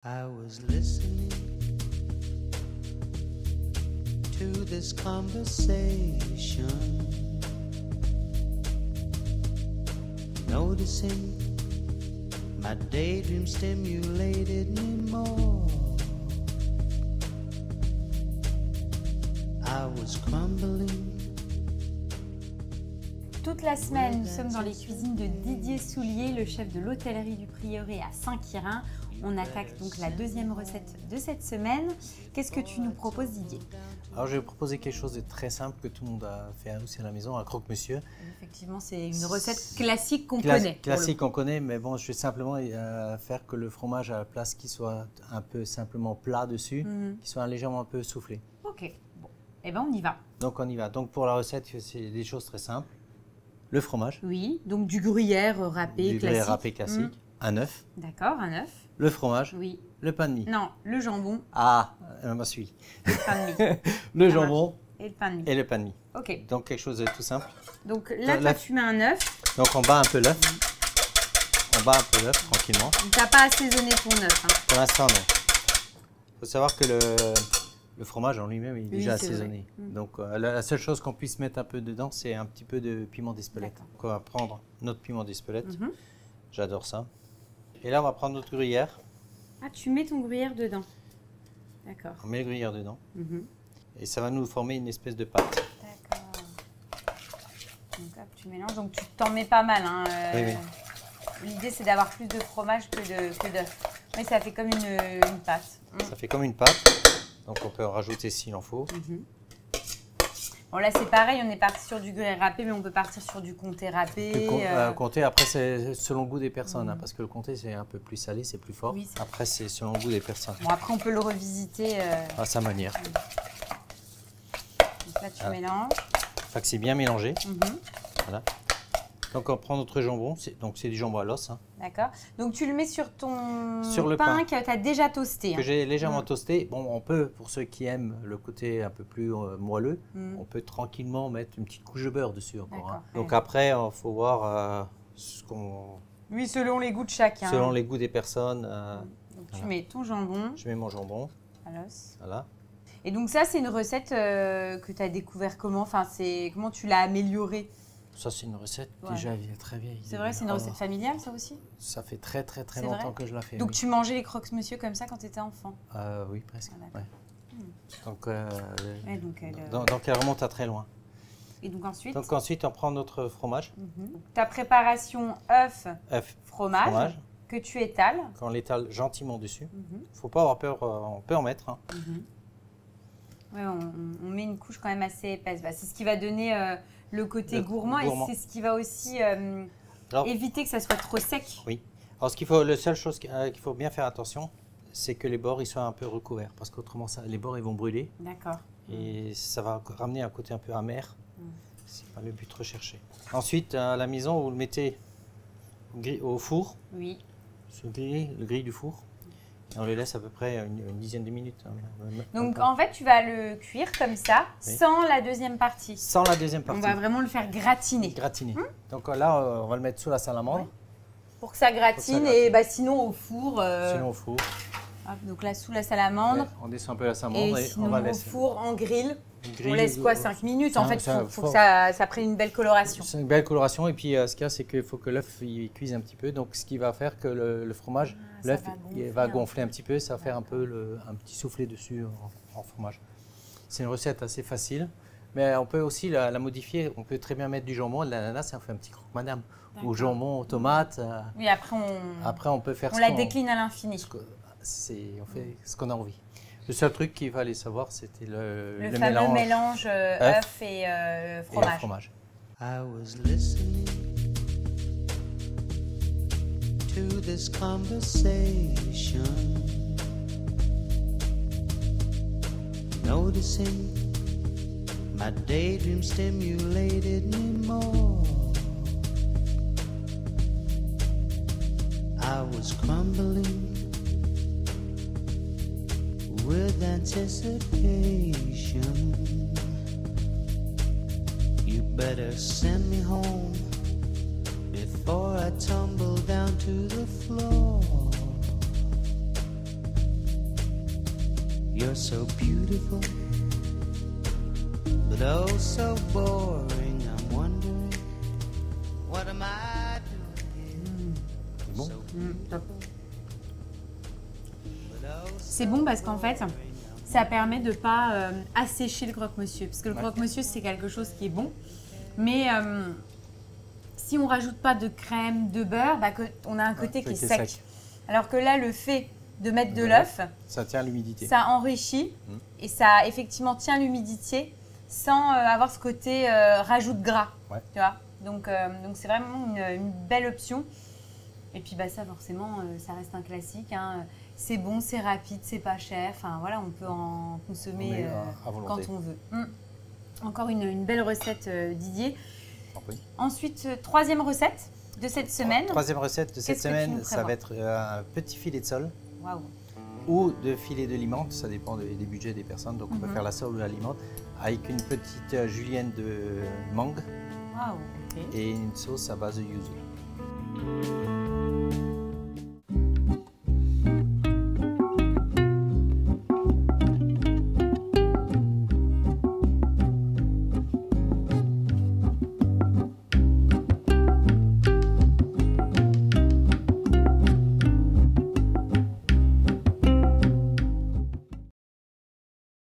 I was listening to this conversation, noticing my daydream stimulated me more. I was crumbling. Toute la semaine, nous sommes dans les cuisines de Didier Soulier, le chef de l'hôtellerie du Prieuré à Saint-Quirin. On attaque donc la deuxième recette de cette semaine. Qu'est-ce que tu nous proposes, Didier? Alors, je vais proposer quelque chose de très simple que tout le monde a fait aussi à la maison, un croque-monsieur. Effectivement, c'est une recette classique qu'on connaît. Classique qu'on connaît, mais bon, je vais simplement faire que le fromage à la place qu'il soit un peu simplement plat dessus, qu'il soit légèrement un peu soufflé. Ok, bon, eh bien on y va. Donc on y va. Donc pour la recette, c'est des choses très simples. Le fromage. Oui, donc du gruyère râpé classique. Du gruyère râpé classique. Un œuf. D'accord, un œuf. Le fromage. Oui. Le pain de mie. Non, le jambon. Ah, elle m'a suivi. Le pain de mie. Le jambon. Et le pain de mie. Et le pain de mie. Ok. Donc quelque chose de tout simple. Donc là, toi, tu mets un œuf. Donc on bat un peu l'œuf. On bat un peu l'œuf tranquillement. Tu n'as pas assaisonné ton œuf. Hein. Pour l'instant, non. Il faut savoir que le fromage en lui-même est déjà assaisonné. Donc la seule chose qu'on puisse mettre un peu dedans, c'est un petit peu de piment d'Espelette. Donc on va prendre notre piment d'Espelette. J'adore ça. Et là, on va prendre notre gruyère. Ah, tu mets ton gruyère dedans. D'accord. On met le gruyère dedans. Et ça va nous former une espèce de pâte. D'accord. Donc hop, tu mélanges. Donc tu t'en mets pas mal. Hein. Oui, oui. L'idée, c'est d'avoir plus de fromage que d'œuf. Oui, ça fait comme une pâte. Ça fait comme une pâte. Donc on peut en rajouter s'il en faut. Bon, là, c'est pareil, on est parti sur du gruyère râpé, mais on peut partir sur du comté râpé. Comté, après, c'est selon le goût des personnes, hein, parce que le comté, c'est un peu plus salé, c'est plus fort. Oui, après, c'est selon le goût des personnes. Bon, après, on peut le revisiter. À sa manière. Donc là, tu mélanges. Fait que c'est bien mélangé. Voilà. Donc, on prend notre jambon. Donc, c'est du jambon à l'os. Hein. D'accord. Donc, tu le mets sur ton le pain que tu as déjà toasté. Que j'ai légèrement toasté. Bon, on peut, pour ceux qui aiment le côté un peu plus moelleux, on peut tranquillement mettre une petite couche de beurre dessus encore. Hein. Donc, après, il faut voir ce qu'on... Oui, selon les goûts de chacun. Selon les goûts des personnes. Donc, tu mets ton jambon. Je mets mon jambon. À l'os. Voilà. Et donc, ça, c'est une recette que tu as découvert comment? Enfin, comment tu l'as améliorée? Ça, c'est une recette déjà très vieille. C'est vrai, c'est une recette familiale, ça aussi? Ça fait très longtemps que je la fais. Donc, tu mangeais les croque-monsieur comme ça quand tu étais enfant? Oui, presque. Ouais. Donc, elle remonte à très loin. Et donc, ensuite? Donc, ensuite, on prend notre fromage. Ta préparation œuf, fromage, que tu étales. Qu'on l'étale gentiment dessus. Il ne faut pas avoir peur, on peut en mettre. Hein. Ouais, on met une couche quand même assez épaisse. Bah, c'est ce qui va donner le côté gourmand et c'est ce qui va aussi éviter que ça soit trop sec. Oui. Alors, la seule chose qu'il faut bien faire attention, c'est que les bords ils soient un peu recouverts parce qu'autrement, les bords ils vont brûler. D'accord. Et ça va ramener un côté un peu amer. C'est pas le but recherché. Ensuite, à la maison, vous le mettez au four. Oui. Sur le grill du four. Et on le laisse à peu près une dizaine de minutes. Donc en fait, tu vas le cuire comme ça, sans la deuxième partie. Sans la deuxième partie. On va vraiment le faire gratiner. Gratiner. Donc là, on va le mettre sous la salamandre. Pour que ça gratine et sinon au four. Sinon au four. Hop, donc là, sous la salamandre. On descend un peu la salamandre et sinon on va laisser. Au four, en grill. On laisse quoi, 5 minutes? En fait, il faut que ça prenne une belle coloration. C'est une belle coloration et puis ce qu'il y a, c'est qu'il faut que l'œuf cuise un petit peu. Donc ce qui va faire que le fromage, l'œuf va gonfler un petit peu, ça va faire un peu un petit soufflet dessus en fromage. C'est une recette assez facile, mais on peut aussi la modifier. On peut très bien mettre du jambon, de l'ananas, ça fait un petit croque-madame. Ou jambon, tomate. Oui, après on peut faire la décline à l'infini. On fait ce qu'on a envie. Le seul truc qu'il fallait savoir, c'était le fameux mélange œuf et fromage. I was listening to this conversation, noticing my daydream stimulated me more. I was crumbling with anticipation. You better send me home before I tumble down to the floor. You're so beautiful, but oh so boring. I'm wondering, what am I doing here? C'est bon. Top. C'est bon parce qu'en fait, ça permet de ne pas assécher le croque-monsieur. Parce que le croque-monsieur, c'est quelque chose qui est bon. Mais si on ne rajoute pas de crème, de beurre, bah, on a un côté qui est sec. Alors que là, le fait de mettre de l'œuf, ça tient l'humidité. Ça enrichit et ça effectivement tient l'humidité sans avoir ce côté rajout de gras. Ouais. Tu vois, donc c'est vraiment une belle option. Et puis bah, ça forcément, ça reste un classique. Hein. C'est bon, c'est rapide, c'est pas cher. Enfin voilà, on peut en consommer quand on veut. Encore une belle recette, Didier. Ensuite, troisième recette de cette semaine. Troisième recette de cette semaine, ça va être un petit filet de sole. Waouh. Ou de filet de limente, ça dépend des budgets des personnes. Donc on peut faire la sole ou la limente avec une petite julienne de mangue Waouh, ok. et une sauce à base de yuzu.